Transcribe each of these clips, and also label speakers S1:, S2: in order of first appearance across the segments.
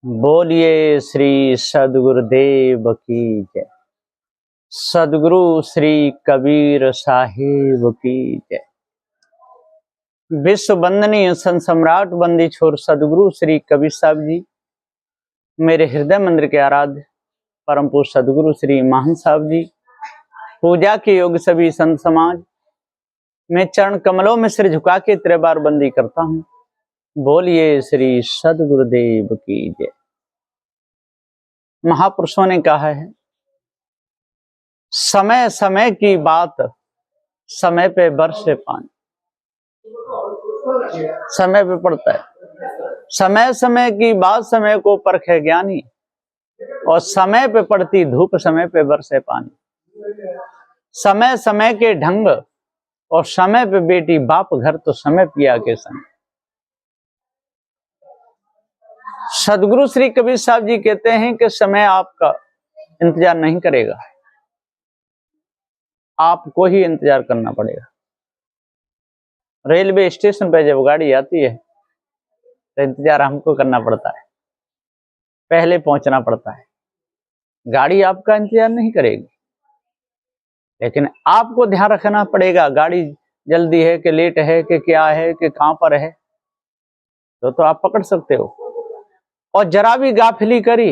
S1: बोलिए श्री सदगुरुदेव की जय। सदगुरु श्री कबीर साहिब की जय। विश्व वंदनीय संत सम्राट बंदी छोर सदगुरु श्री कबीर साहब जी, मेरे हृदय मंदिर के आराध्य परम पूज्य सदगुरु श्री महान साहब जी, पूजा के योग्य सभी संत समाज, मैं चरण कमलों में सिर झुका के तेरे बार बंदी करता हूँ। बोलिए श्री सदगुरुदेव की जय। महापुरुषों ने कहा है, समय समय की बात समय पे बरसे पानी। समय पे पड़ता है, समय समय की बात समय को परखे ज्ञानी, और समय पे पड़ती धूप समय पे बरसे पानी। समय समय के ढंग और समय पे बेटी बाप घर, तो समय पिया के संग। सदगुरु श्री कबीर साहब जी कहते हैं कि समय आपका इंतजार नहीं करेगा, आपको ही इंतजार करना पड़ेगा। रेलवे स्टेशन पे जब गाड़ी आती है तो इंतजार हमको करना पड़ता है, पहले पहुंचना पड़ता है। गाड़ी आपका इंतजार नहीं करेगी, लेकिन आपको ध्यान रखना पड़ेगा गाड़ी जल्दी है कि लेट है कि क्या है कि कहां पर है, तो आप पकड़ सकते हो। और जरा भी गाफिली करी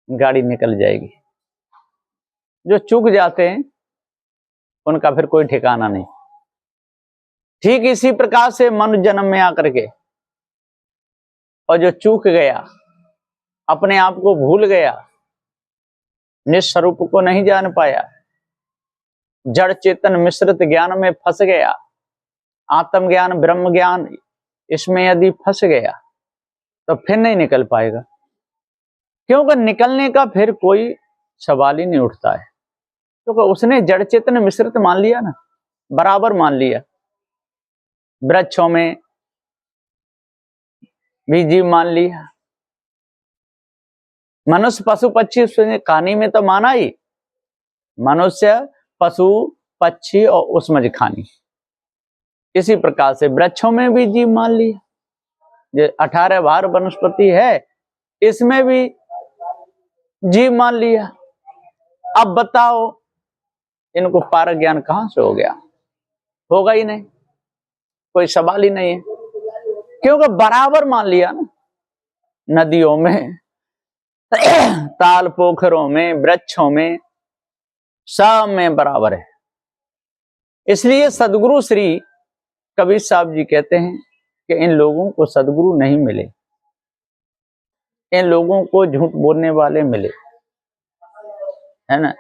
S1: गाड़ी निकल जाएगी। जो चूक जाते हैं उनका फिर कोई ठिकाना नहीं। ठीक इसी प्रकार से मनुष्य जन्म में आकर के, और जो चूक गया, अपने आप को भूल गया, निस्वरूप को नहीं जान पाया, जड़ चेतन मिश्रित ज्ञान में फंस गया, आत्म ज्ञान ब्रह्म ज्ञान इसमें यदि फंस गया तो फिर नहीं निकल पाएगा। क्योंकि निकलने का फिर कोई सवाल ही नहीं उठता है, क्योंकि उसने जड़ चेतन मिश्रित मान लिया ना, बराबर मान लिया। वृक्षों में भी जीव मान लिया, मनुष्य पशु पक्षी कहानी में तो माना ही, मनुष्य पशु पक्षी और उसमें खानी। इसी प्रकार से वृक्षों में भी जीव मान लिया, जो 18 भार वनस्पति है इसमें भी जीव मान लिया। अब बताओ इनको पारक ज्ञान कहां से हो गया? होगा ही नहीं, कोई सवाल ही नहीं है, क्योंकि बराबर मान लिया ना। नदियों में ताल पोखरों में वृक्षों में सब में बराबर है। इसलिए सदगुरु श्री कबीर साहब जी कहते हैं कि इन लोगों को सदगुरु नहीं मिले, इन लोगों को झूठ बोलने वाले मिले, है ना।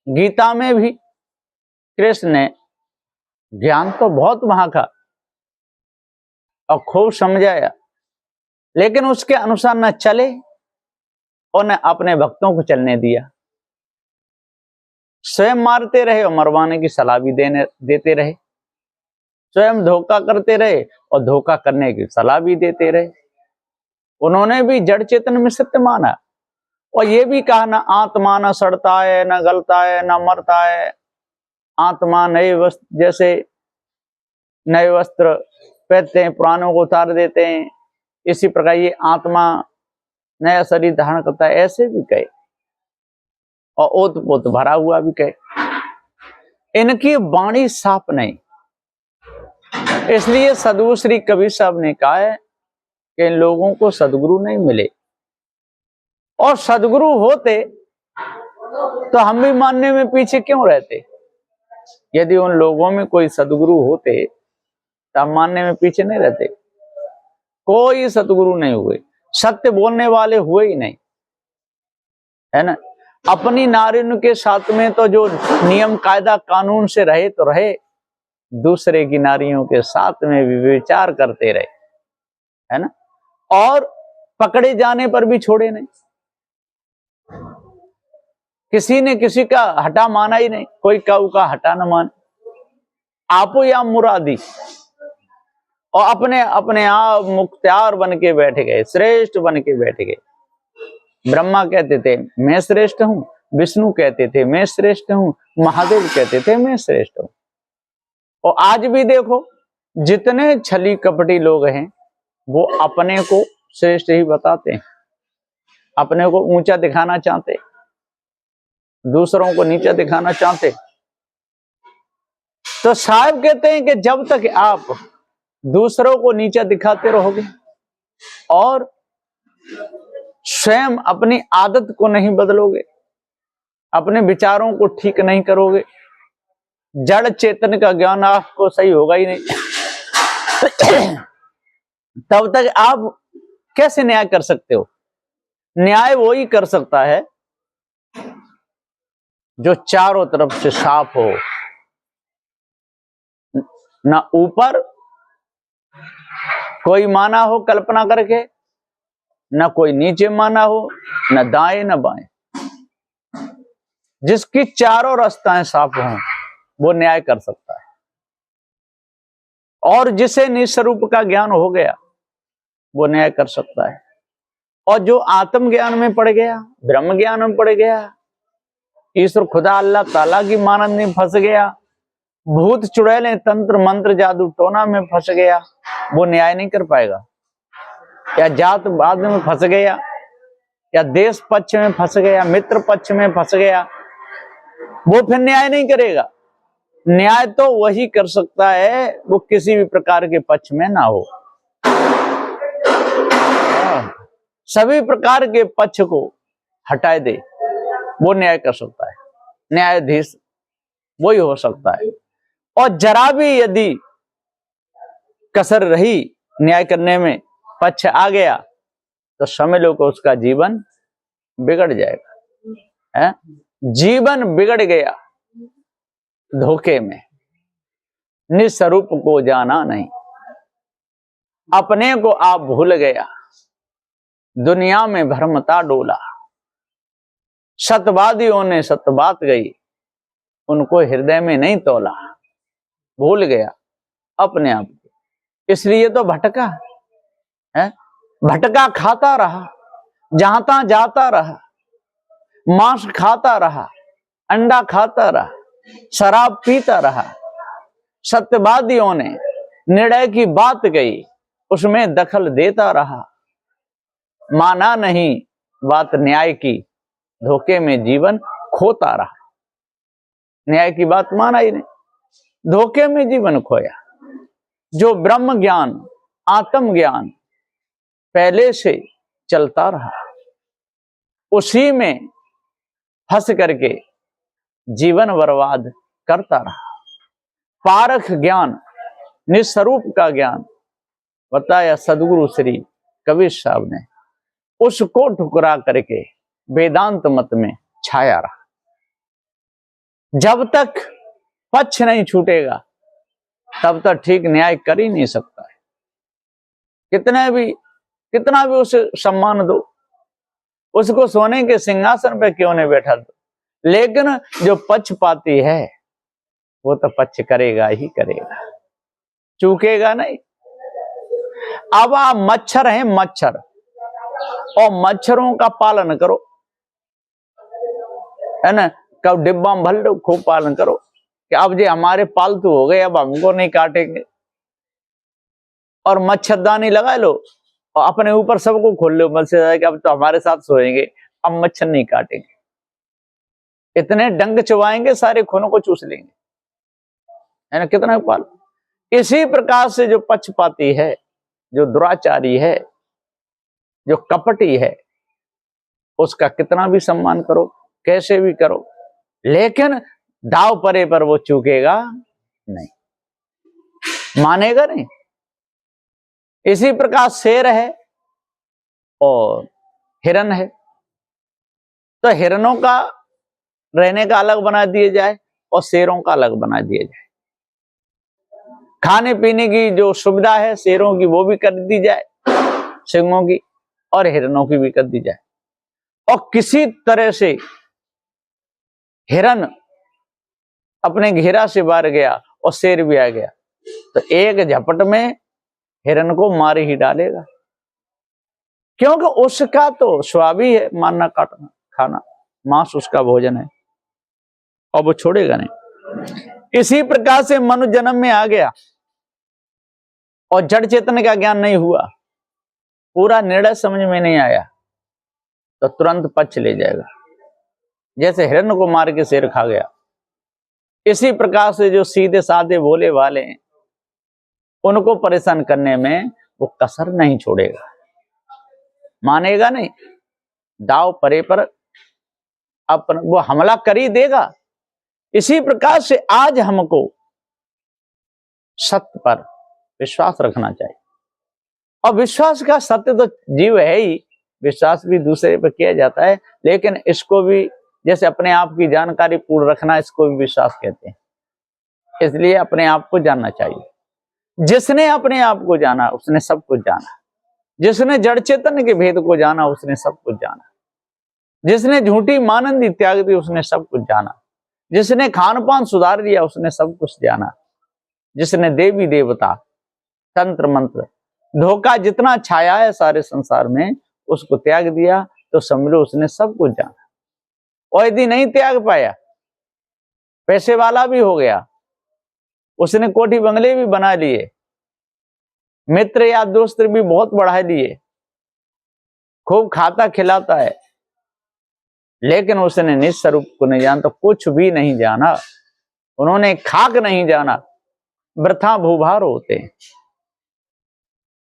S1: गीता में भी कृष्ण ने ज्ञान तो बहुत वहां का और खूब समझाया, लेकिन उसके अनुसार न चले और न अपने भक्तों को चलने दिया। स्वयं मारते रहे और मरवाने की सलाह भी देते रहे, स्वयं धोखा करते रहे और धोखा करने की सलाह भी देते रहे। उन्होंने भी जड़ चेतन में सत्य माना, और ये भी कहा ना आत्मा न सड़ता है, न गलता है, न मरता है। आत्मा नए वस्त्र, जैसे नए वस्त्र पहनते हैं पुरानों को उतार देते हैं, इसी प्रकार ये आत्मा नया शरीर धारण करता है, ऐसे भी कहे। और ओत पोत भरा हुआ भी कहे। इनकी वाणी साफ नहीं, इसलिए सदगुरु श्री कबीर साहब ने कहा है कि इन लोगों को सदगुरु नहीं मिले। और सदगुरु होते तो हम भी मानने में पीछे क्यों रहते? यदि उन लोगों में कोई सदगुरु होते तो हम मानने में पीछे नहीं रहते। कोई सदगुरु नहीं हुए, सत्य बोलने वाले हुए ही नहीं, है ना। अपनी नारियों के साथ में तो जो नियम कायदा कानून से रहे तो रहे, दूसरे की नारियों के साथ में भी विचार करते रहे, है ना। और पकड़े जाने पर भी छोड़े नहीं, किसी ने किसी का हटा माना ही नहीं, कोई काऊ का हटा न मान। आपो या मुरादी, और अपने अपने आप मुख्तियार बन के बैठ गए, श्रेष्ठ बन के बैठ गए। ब्रह्मा कहते थे मैं श्रेष्ठ हूं, विष्णु कहते थे मैं श्रेष्ठ हूं, महादेव कहते थे मैं श्रेष्ठ हूं। और आज भी देखो जितने छली कपटी लोग हैं वो अपने को श्रेष्ठ ही बताते हैं। अपने को ऊंचा दिखाना चाहते, दूसरों को नीचा दिखाना चाहते। तो साहब कहते हैं कि जब तक आप दूसरों को नीचा दिखाते रहोगे और स्वयं अपनी आदत को नहीं बदलोगे, अपने विचारों को ठीक नहीं करोगे, जड़ चेतन का ज्ञान आपको सही होगा ही नहीं, तब तक आप कैसे न्याय कर सकते हो? न्याय वो ही कर सकता है जो चारों तरफ से साफ हो, ना ऊपर कोई माना हो कल्पना करके, ना कोई नीचे माना हो, ना दाएं ना बाएं। जिसकी चारों रास्ताएं साफ हों वो न्याय कर सकता है। और जिसे निस्वरूप का ज्ञान हो गया वो न्याय कर सकता है। और जो आत्म ज्ञान में पड़ गया, ब्रह्म ज्ञान में पड़ गया, ईश्वर खुदा अल्लाह ताला की मानंद में फंस गया, भूत चुड़ैलें तंत्र मंत्र जादू टोना में फंस गया, वो न्याय नहीं कर पाएगा। या जातवाद में फंस गया, या देश पक्ष में फंस गया, मित्र पक्ष में फंस गया, वो फिर न्याय नहीं करेगा। न्याय तो वही कर सकता है वो किसी भी प्रकार के पक्ष में ना हो, सभी प्रकार के पक्ष को हटाए दे, वो न्याय कर सकता है। न्यायाधीश वही हो सकता है। और जरा भी यदि कसर रही न्याय करने में, पक्ष आ गया, तो समझ लो कि उसका जीवन बिगड़ जाएगा। है? जीवन बिगड़ गया धोखे में। निस्वरूप को जाना नहीं, अपने को आप भूल गया, दुनिया में भ्रमता डोला, सतवादियों ने सत बात गई, उनको हृदय में नहीं तोला, भूल गया अपने आप को, इसलिए तो भटका है। भटका खाता रहा, जहां तहां जाता रहा, मांस खाता रहा, अंडा खाता रहा, शराब पीता रहा। सत्यवादियों ने निर्णय की बात कही, उसमें दखल देता रहा, माना नहीं बात न्याय की, धोखे में जीवन खोता रहा। न्याय की बात माना ही नहीं, धोखे में जीवन खोया। जो ब्रह्म ज्ञान आत्म ज्ञान पहले से चलता रहा, उसी में फंस करके जीवन बर्बाद करता रहा। पारख ज्ञान, निस्वरूप का ज्ञान बताया सदगुरु श्री कबीर साहब ने, उसको ठुकरा करके वेदांत मत में छाया रहा। जब तक पक्ष नहीं छूटेगा तब तक ठीक न्याय कर ही नहीं सकता है। कितना भी उसे सम्मान दो, उसको सोने के सिंहासन पे क्यों नहीं बैठा दो, लेकिन जो पक्षपाती है वो तो पक्ष करेगा ही करेगा, चूकेगा नहीं। अब आप मच्छर हैं, मच्छर, और मच्छरों का पालन करो, है ना, कब डिब्बा में भर लो, खूब पालन करो कि अब ये हमारे पालतू हो गए, अब हमको नहीं काटेंगे। और मच्छरदानी लगा लो और अपने ऊपर सबको खोल लो मच्छर कि अब तो हमारे साथ सोएंगे, अब मच्छर नहीं काटेंगे। इतने डंक चबाएंगे सारे खूनों को चूस लेंगे, है ना, कितना पाल। इसी प्रकार से जो पक्षपाती है, जो दुराचारी है, जो कपटी है, उसका कितना भी सम्मान करो, कैसे भी करो, लेकिन दाव परे पर वो चूकेगा नहीं, मानेगा नहीं। इसी प्रकार शेर है और हिरन है, तो हिरनों का रहने का अलग बना दिया जाए और शेरों का अलग बना दिया जाए। खाने पीने की जो सुविधा है शेरों की वो भी कर दी जाए, सिंहों की, और हिरनों की भी कर दी जाए। और किसी तरह से हिरन अपने घेरा से बाहर गया और शेर भी आ गया, तो एक झपट में हिरन को मार ही डालेगा, क्योंकि उसका तो स्वभाव ही है मारना काटना खाना, मांस उसका भोजन है और वो छोड़ेगा नहीं। इसी प्रकार से मनुष्य जन्म में आ गया और जड़ चेतन का ज्ञान नहीं हुआ, पूरा निर्णय समझ में नहीं आया तो तुरंत पक्ष ले जाएगा, जैसे हिरण को मार के शेर खा गया। इसी प्रकार से जो सीधे साधे भोले वाले हैं, उनको परेशान करने में वो कसर नहीं छोड़ेगा, मानेगा नहीं, दाव परे पर अपन वो हमला कर ही देगा। इसी प्रकार से आज हमको सत्य पर विश्वास रखना चाहिए, और विश्वास का सत्य तो जीव है ही, विश्वास भी दूसरे पर किया जाता है, लेकिन इसको भी जैसे अपने आप की जानकारी पूर्ण रखना, इसको भी विश्वास कहते हैं। इसलिए अपने आप को जानना चाहिए। जिसने अपने आप को जाना उसने सब कुछ जाना, जिसने जड़ चेतन के भेद को जाना उसने सब कुछ जाना, जिसने झूठी मानंदी त्याग दी उसने सब कुछ जाना, जिसने खान पान सुधार लिया उसने सब कुछ जाना, जिसने देवी देवता तंत्र मंत्र धोखा जितना छाया है सारे संसार में उसको त्याग दिया, तो समझो उसने सब कुछ जाना। और यदि नहीं त्याग पाया, पैसे वाला भी हो गया, उसने कोठी बंगले भी बना लिए, मित्र या दोस्त भी बहुत बढ़ा लिए, खूब खाता खिलाता है, लेकिन उसने निज स्वरूप को नहीं जाना, तो कुछ भी नहीं जाना, उन्होंने खाक नहीं जाना, वृथा भूभार होते हैं।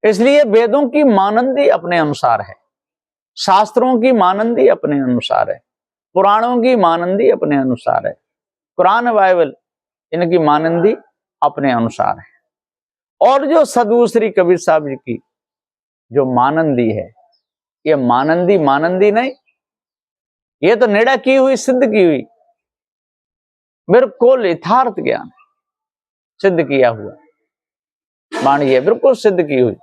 S1: इसलिए वेदों की मानंदी अपने अनुसार है, शास्त्रों की मानंदी अपने अनुसार है, पुराणों की मानंदी अपने अनुसार है, कुरान बाइबल इनकी मानंदी अपने अनुसार है। और जो सदगुरु श्री कबीर साहब जी की जो मानंदी है, ये मानंदी मानंदी नहीं, ये तो निर्णय की हुई, सिद्ध की हुई, बिल्कुल यथार्थ ज्ञान सिद्ध किया हुआ वाणी है, बिल्कुल सिद्ध की हुई।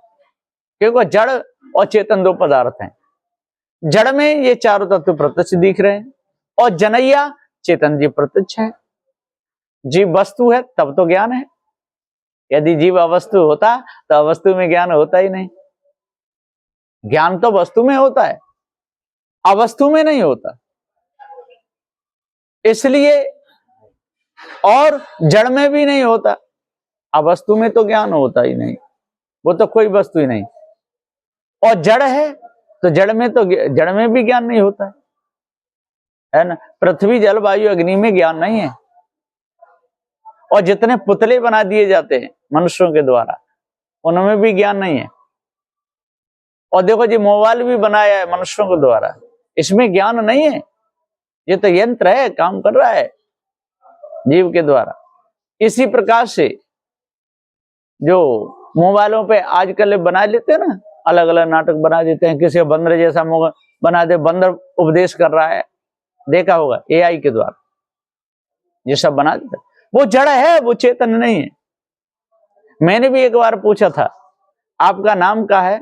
S1: क्योंकि जड़ और चेतन दो पदार्थ हैं। जड़ में ये चारों तत्व प्रत्यक्ष दिख रहे हैं, और जनैया चेतन जी प्रत्यक्ष है। जीव वस्तु है तब तो ज्ञान है, यदि जीव अवस्तु होता तो अवस्तु में ज्ञान होता ही नहीं। ज्ञान तो वस्तु में होता है, अवस्तु में नहीं होता। इसलिए और जड़ में भी नहीं होता, अवस्तु में तो ज्ञान होता ही नहीं, वो तो कोई वस्तु ही नहीं। और जड़ है तो जड़ में भी ज्ञान नहीं होता है ना। पृथ्वी जल वायु अग्नि में ज्ञान नहीं है। और जितने पुतले बना दिए जाते हैं मनुष्यों के द्वारा, उनमें भी ज्ञान नहीं है। और देखो जी, मोबाइल भी बनाया है मनुष्यों के द्वारा, इसमें ज्ञान नहीं है, ये तो यंत्र है, काम कर रहा है जीव के द्वारा। इसी प्रकार से जो मोबाइलों पे आजकल बना लेते हैं ना, अलग अलग नाटक बना देते हैं, किसी बंदर जैसा बना दे, बंदर उपदेश कर रहा है, देखा होगा एआई के द्वारा, ये सब बना देते। वो जड़ है, वो चेतन नहीं है। मैंने भी एक बार पूछा था, आपका नाम क्या है,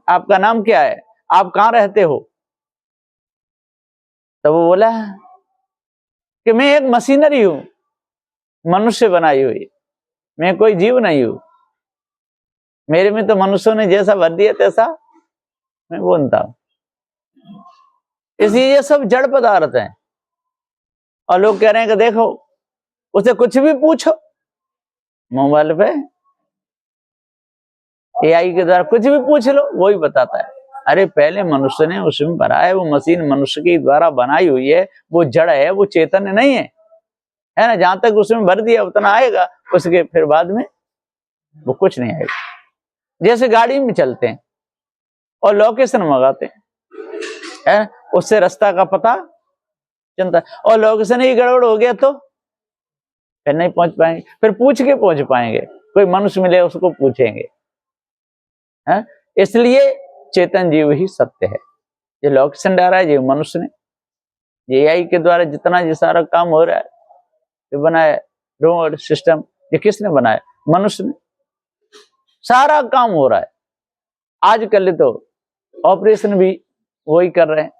S1: आपका नाम क्या है, आप कहां रहते हो, तो वो बोला कि मैं एक मशीनरी हूं, मनुष्य बनाई हुई, मैं कोई जीव नहीं हूं, मेरे में तो मनुष्यों ने जैसा भर दिया तैसा मैं बोलता हूं। इसलिए ये सब जड़ पदार्थ हैं। और लोग कह रहे हैं कि देखो, उसे कुछ भी पूछो मोबाइल पे, एआई के द्वारा कुछ भी पूछ लो, वही बताता है। अरे पहले मनुष्य ने उसमें भरा है, वो मशीन मनुष्य के द्वारा बनाई हुई है, वो जड़ है, वो चेतन नहीं है, है ना। जहां तक उसमें भर दिया उतना आएगा, उसके फिर बाद में वो कुछ नहीं आएगा। जैसे गाड़ी में चलते हैं और लोकेशन मंगाते हैं, उससे रास्ता का पता चलता है, और लोकेशन ही गड़बड़ हो गया तो फिर नहीं पहुंच पाएंगे, फिर पूछ के पहुंच पाएंगे, कोई मनुष्य मिले उसको पूछेंगे, है। इसलिए चेतन जीव ही सत्य है। ये लोकेशन डाला है जीव मनुष्य ने, ये एआई के द्वारा जितना ये सारा काम हो रहा है, ये बनाया रोड सिस्टम, ये किसने बनाया, मनुष्य ने। सारा काम हो रहा है। आजकल तो ऑपरेशन भी वही कर रहे हैं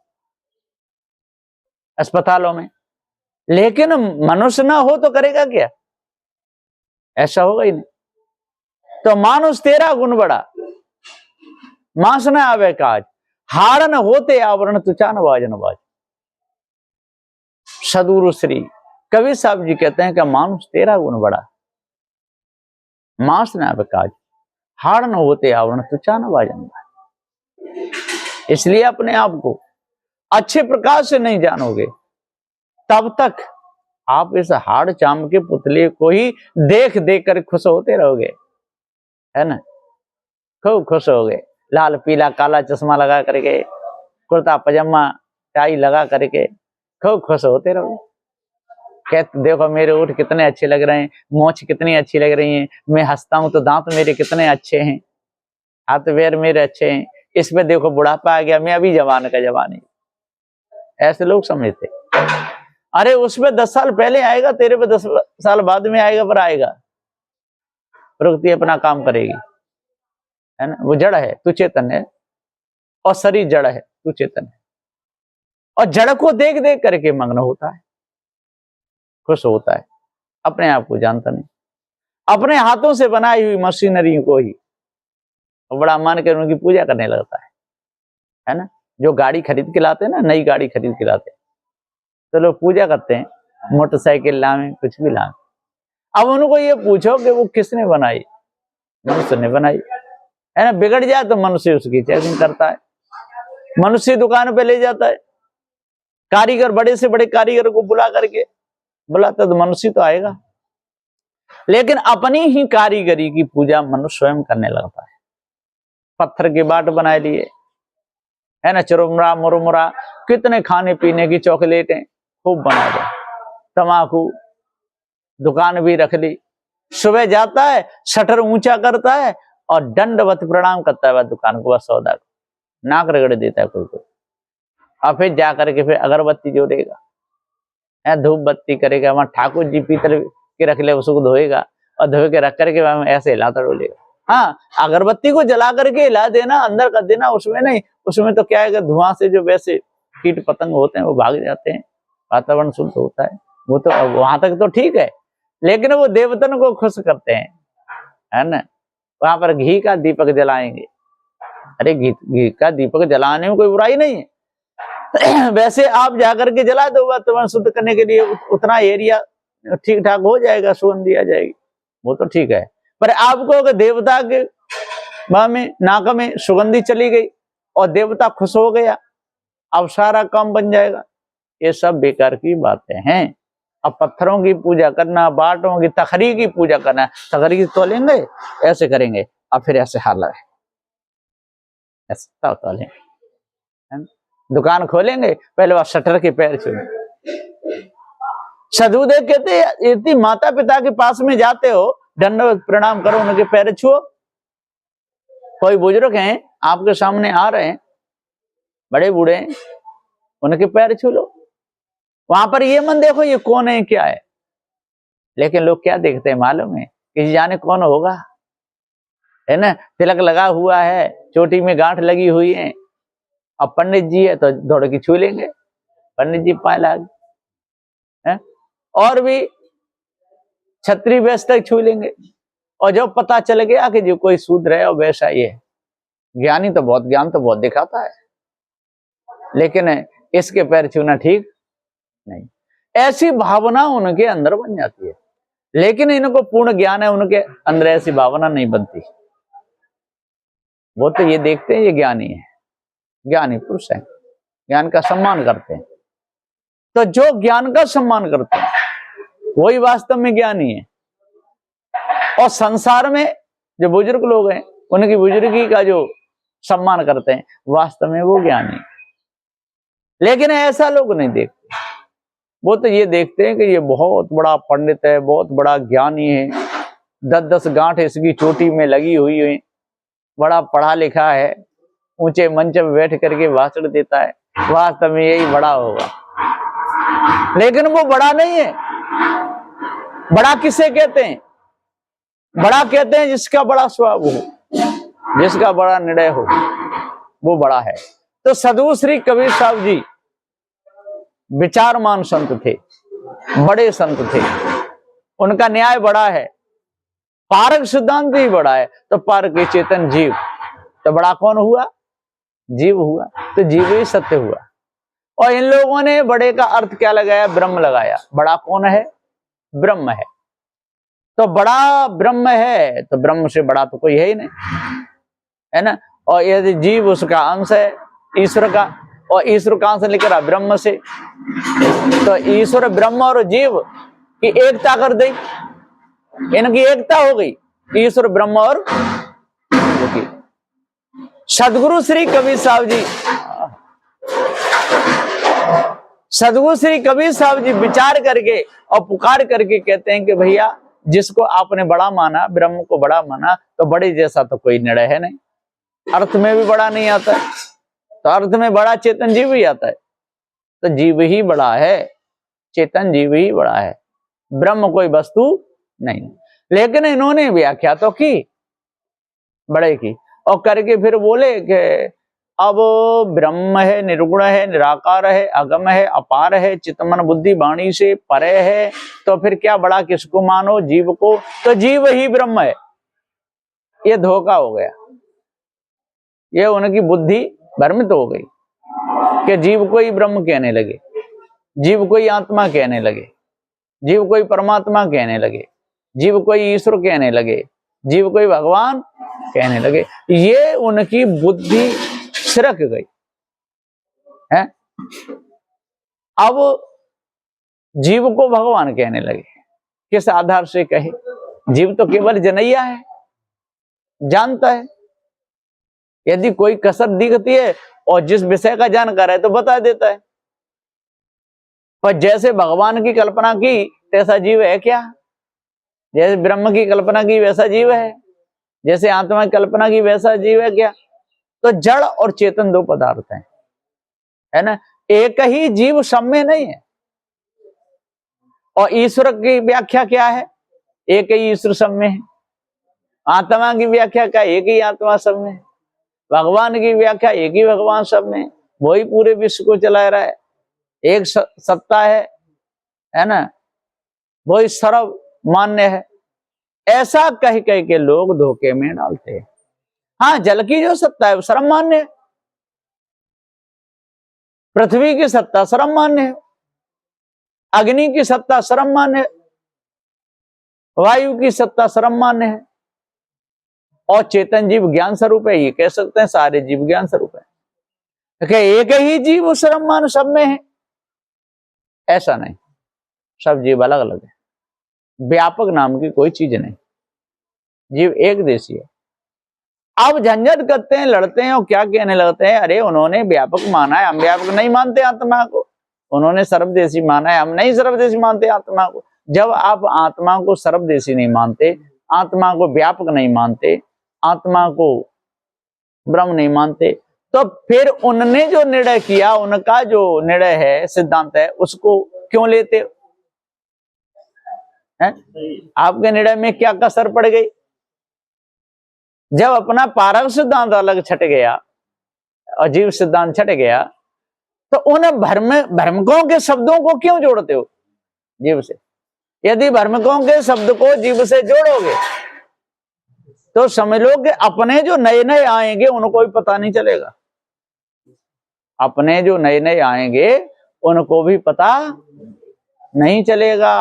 S1: अस्पतालों में, लेकिन मनुष्य ना हो तो करेगा क्या, ऐसा होगा ही नहीं। तो मानुष तेरा गुण बड़ा, मांस न आवे काज, हारन होते आवरण तुचान बाजन बाज। सदगुरु श्री कबीर साहब जी कहते हैं कि मानुष तेरा गुण बड़ा, मांस न आवे काज, हारन होते आवरण तुचान बाजन बाज। इसलिए अपने आप को अच्छे प्रकार से नहीं जानोगे तब तक आप इस हाड़ चाम के पुतले को ही देख देख कर खुश होते रहोगे, है ना। खूब खुश हो गए, लाल पीला काला चश्मा लगा करके, कुर्ता पजामा टाई लगा करके खूब खुश होते रहोगे। कहते देखो मेरे ऊँट कितने अच्छे लग रहे हैं, मोछ कितनी अच्छी लग रही है, मैं हंसता हूं तो दांत मेरे कितने अच्छे हैं, हाथ पैर मेरे अच्छे हैं, इस पे देखो बुढ़ापा आ गया, मैं अभी जवान का जवान ही। ऐसे लोग समझते, अरे उसमें 10 साल पहले आएगा, तेरे पे 10 साल बाद में आएगा, पर आएगा। प्रकृति अपना काम करेगी, है ना। वो जड़ है, तू चेतन है, और शरीर जड़ है, तू चेतन है। और जड़ को देख देख करके मग्न होता है, खुश होता है, अपने आप को जानता नहीं। अपने हाथों से बनाई हुई मशीनरी को ही बड़ा मान कर उनकी पूजा करने लगता है ना। जो गाड़ी खरीद के लाते हैं ना, नई गाड़ी खरीद के लाते हैं, तो लोग पूजा करते हैं, मोटरसाइकिल लावे, कुछ भी लावे। अब उनको ये पूछो कि वो किसने बनाई, मनुष्य ने बनाई, है ना। बिगड़ जाए तो मनुष्य उसकी चेकिंग करता है, मनुष्य दुकान पे ले जाता है, कारीगर बड़े से बड़े कारीगर को बुला करके बुलाता तो मनुष्य तो आएगा। लेकिन अपनी ही कारीगरी की पूजा मनुष्य स्वयं करने लगता है। पत्थर के बाट बनाए लिए, है ना, चुरमुरा मुरमुरा, कितने खाने पीने की चॉकलेटें खूब बना दो, तमाकू, दुकान भी रख ली। सुबह जाता है, शटर ऊंचा करता है और दंडवत प्रणाम करता है वह दुकान को, वह सौदा को, नाक रगड़ देता है कोई कोई। और फिर जाकर के फिर अगरबत्ती जोड़ेगा, धूप बत्ती करेगा, वहां ठाकुर जी पीतल के रख ले, उसको धोएगा और धो के रख करके वहां ऐसे हिलाता डोलेगा। हाँ, अगरबत्ती को जला करके हिला देना, अंदर कर देना, उसमें नहीं। उसमें तो क्या है कि धुआं से जो वैसे कीट पतंग होते हैं वो भाग जाते हैं, वातावरण शुद्ध होता है। वो तो वहां तक तो ठीक है, लेकिन वो देवतन को खुश करते हैं, है ना। वहां पर घी का दीपक जलाएंगे, अरे घी का दीपक जलाने में कोई बुराई नहीं है। वैसे आप जाकर के जला दो, वातावरण शुद्ध करने के लिए उतना एरिया ठीक ठाक हो जाएगा, सुगंध दिया जाएगी, वो तो ठीक है। पर आपको अगर देवता के में नाक में सुगंधी चली गई और देवता खुश हो गया, अब सारा काम बन जाएगा, ये सब बेकार की बातें हैं। अब पत्थरों की पूजा करना, बाटों की, तखरी की पूजा करना, तखरी तो लेंगे ऐसे करेंगे और फिर ऐसे हाल है, ऐसा तो लेंगे। दुकान खोलेंगे, पहले वह शटर के पैर छूएंगे। सदुदेव कहते यदि माता पिता के पास में जाते हो, दंडवत प्रणाम करो, उनके पैर छुओ। कोई बुजुर्ग हैं आपके सामने आ रहे हैं, बड़े बूढ़े, उनके पैर छू लो। वहां पर ये मन देखो ये कौन है क्या है, लेकिन लोग क्या देखते हैं मालूम है, किसी जाने कौन होगा, है ना। तिलक लगा हुआ है, चोटी में गांठ लगी हुई है, अब पंडित जी है तो दौड़ के छू लेंगे, पंडित जी पाए लागे, और भी छत्री वैस तक छू लेंगे। और जब पता चल गया कि जो कोई शूद्र है और वैसा ही है, ज्ञानी तो बहुत, ज्ञान तो बहुत दिखाता है, लेकिन इसके पैर छूना ठीक नहीं, ऐसी भावना उनके अंदर बन जाती है। लेकिन इनको पूर्ण ज्ञान है, उनके अंदर ऐसी भावना नहीं बनती। वो तो ये देखते हैं ये ज्ञानी है, ज्ञानी पुरुष है, ज्ञान का सम्मान करते हैं। तो जो ज्ञान का सम्मान करते हैं वही वास्तव में ज्ञानी है। और संसार में जो बुजुर्ग लोग हैं, उनकी बुजुर्गी का जो सम्मान करते हैं, वास्तव में वो ज्ञानी है। लेकिन ऐसा लोग नहीं देखते, वो तो ये देखते हैं कि ये बहुत बड़ा पंडित है, बहुत बड़ा ज्ञानी है, 10-10 गांठ इसकी चोटी में लगी हुई है, बड़ा पढ़ा लिखा है, ऊंचे मंच पे बैठ करके भाषण देता है, वास्तव में यही बड़ा होगा। लेकिन वो बड़ा नहीं है। बड़ा किसे कहते हैं? बड़ा कहते हैं जिसका बड़ा स्वभाव हो, जिसका बड़ा निर्णय हो, वो बड़ा है। तो सदगुरु श्री कबीर साहब जी विचारमान संत थे, बड़े संत थे, उनका न्याय बड़ा है, पारक सिद्धांत भी बड़ा है। तो पारक चेतन जीव, तो बड़ा कौन हुआ? जीव हुआ। तो जीव ही सत्य हुआ। और इन लोगों ने बड़े का अर्थ क्या लगाया? ब्रह्म लगाया। बड़ा कौन है? ब्रह्म है। तो बड़ा ब्रह्म है, तो ब्रह्म से बड़ा तो कोई है ही नहीं, है ना। और यदि जीव उसका अंश है ईश्वर का, और ईश्वर का अंश लिख रहा ब्रह्म से, तो ईश्वर ब्रह्म और जीव की एकता कर दी, इनकी एकता हो गई, ईश्वर ब्रह्म और जीव की। सदगुरु श्री कबीर साहब जी, सदगुरु श्री कबीर साहब जी विचार करके और पुकार करके कहते हैं कि भैया जिसको आपने बड़ा माना, ब्रह्म को बड़ा माना, तो बड़े जैसा तो कोई निर्णय है नहीं, अर्थ में भी बड़ा नहीं आता है, तो अर्थ में बड़ा चेतन जीव ही आता है, तो जीव ही बड़ा है, चेतन जीव ही बड़ा है, ब्रह्म कोई वस्तु नहीं। लेकिन इन्होंने व्याख्या तो की बड़े की, और करके फिर बोले कि अब ब्रह्म है, निर्गुण है, निराकार है, अगम है, अपार है, चित्तमन बुद्धि वाणी से परे है, तो फिर क्या बड़ा किसको मानो, जीव को, तो जीव ही ब्रह्म है। ये धोखा हो गया, ये उनकी बुद्धि भ्रमित हो गई कि जीव को ही ब्रह्म कहने लगे, जीव को ही आत्मा कहने लगे, जीव को ही परमात्मा कहने लगे, जीव को ही ईश्वर कहने लगे, जीव को ही भगवान कहने लगे। ये उनकी बुद्धि सिरक गई है। अब जीव को भगवान कहने लगे, किस आधार से कहे? जीव तो केवल जनैया है, जानता है, यदि कोई कसर दिखती है और जिस विषय का जानकार है तो बता देता है, पर जैसे भगवान की कल्पना की तैसा जीव है क्या? जैसे ब्रह्म की कल्पना की वैसा जीव है, जैसे आत्मा की कल्पना की वैसा जीव है क्या? तो जड़ और चेतन दो पदार्थ हैं, है ना, एक ही जीव सब में नहीं है। और ईश्वर की व्याख्या क्या है? एक ही ईश्वर सब में है। आत्मा की व्याख्या क्या? एक ही आत्मा सब में है। भगवान की व्याख्या एक ही भगवान सब में है, वही पूरे विश्व को चला रहा है, एक सत्ता है ना, वही सर्व मान्य है। ऐसा कह कह के लोग धोखे में डालते हैं। हाँ, जल की जो सत्ता है वो सर्व मान्य है, पृथ्वी की सत्ता सर्व मान्य है, अग्नि की सत्ता सर्व मान्य है, वायु की सत्ता सर्व मान्य है, और चेतन जीव ज्ञान स्वरूप है, ये कह सकते हैं सारे जीव ज्ञान स्वरूप है। एक ही जीव सर्व मान्य सब में है, ऐसा नहीं, सब जीव अलग अलग है, व्यापक नाम की कोई चीज नहीं, जीव एक देशी है। अब झंझट करते हैं, लड़ते हैं और क्या कहने लगते हैं, अरे उन्होंने व्यापक माना है, हम व्यापक नहीं मानते आत्मा को, उन्होंने सर्वदेशी माना है, हम नहीं सर्वदेशी मानते आत्मा को। जब आप आत्मा को सर्वदेशी नहीं मानते, आत्मा को व्यापक नहीं मानते, आत्मा को ब्रह्म नहीं मानते, तो फिर उनने जो निर्णय किया, उनका जो निर्णय है, सिद्धांत है, उसको क्यों लेते हैं? आपके निर्णय में क्या कसर पड़ गई? जब अपना पारक सिद्धांत अलग छट गया और जीव सिद्धांत छट गया, तो उन भ्रमकों के शब्दों को क्यों जोड़ते हो जीव से? यदि भ्रमकों के शब्द को जीव से जोड़ोगे तो समझ लो कि अपने जो नए नए आएंगे उनको भी पता नहीं चलेगा, अपने जो नए नए आएंगे उनको भी पता नहीं चलेगा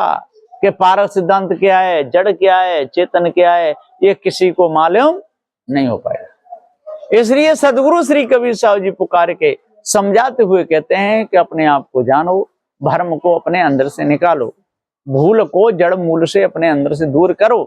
S1: कि पारक सिद्धांत क्या है, जड़ क्या है, चेतन क्या है, ये किसी को मालूम नहीं हो पाएगा। इसलिए सदगुरु श्री कबीर साहब जी पुकार के समझाते हुए कहते हैं कि अपने आप को जानो, भ्रम को अपने अंदर से निकालो, भूल को जड़ मूल से अपने अंदर से दूर करो,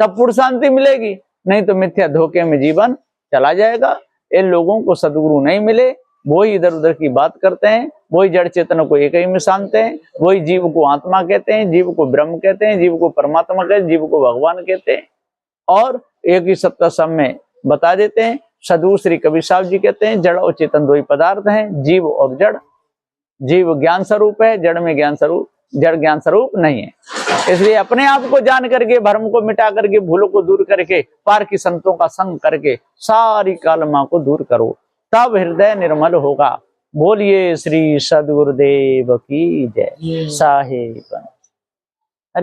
S1: तब पूर्ण शांति मिलेगी, नहीं तो मिथ्या धोखे में जीवन चला जाएगा। इन लोगों को सदगुरु नहीं मिले, वही इधर उधर की बात करते हैं, वही जड़ चेतन को एक ही में शानते हैं, वही जीव को आत्मा कहते हैं, जीव को ब्रह्म कहते हैं, जीव को परमात्मा कहते हैं, जीव को भगवान कहते हैं, और एक ही सत्ता सब में बता देते हैं। सदगुरु श्री कबीर साहब जी कहते हैं जड़ और चेतन दो ही पदार्थ हैं, जीव और जड़। जीव ज्ञान स्वरूप है, जड़ में ज्ञान स्वरूप, जड़ ज्ञान स्वरूप नहीं है। इसलिए अपने आप को जान करके, भ्रम को मिटा करके, भूलों को दूर करके, पार की संतों का संग करके सारी कालमा को दूर करो, तब हृदय निर्मल होगा। बोलिए श्री सदगुरुदेव की जय। साहेब।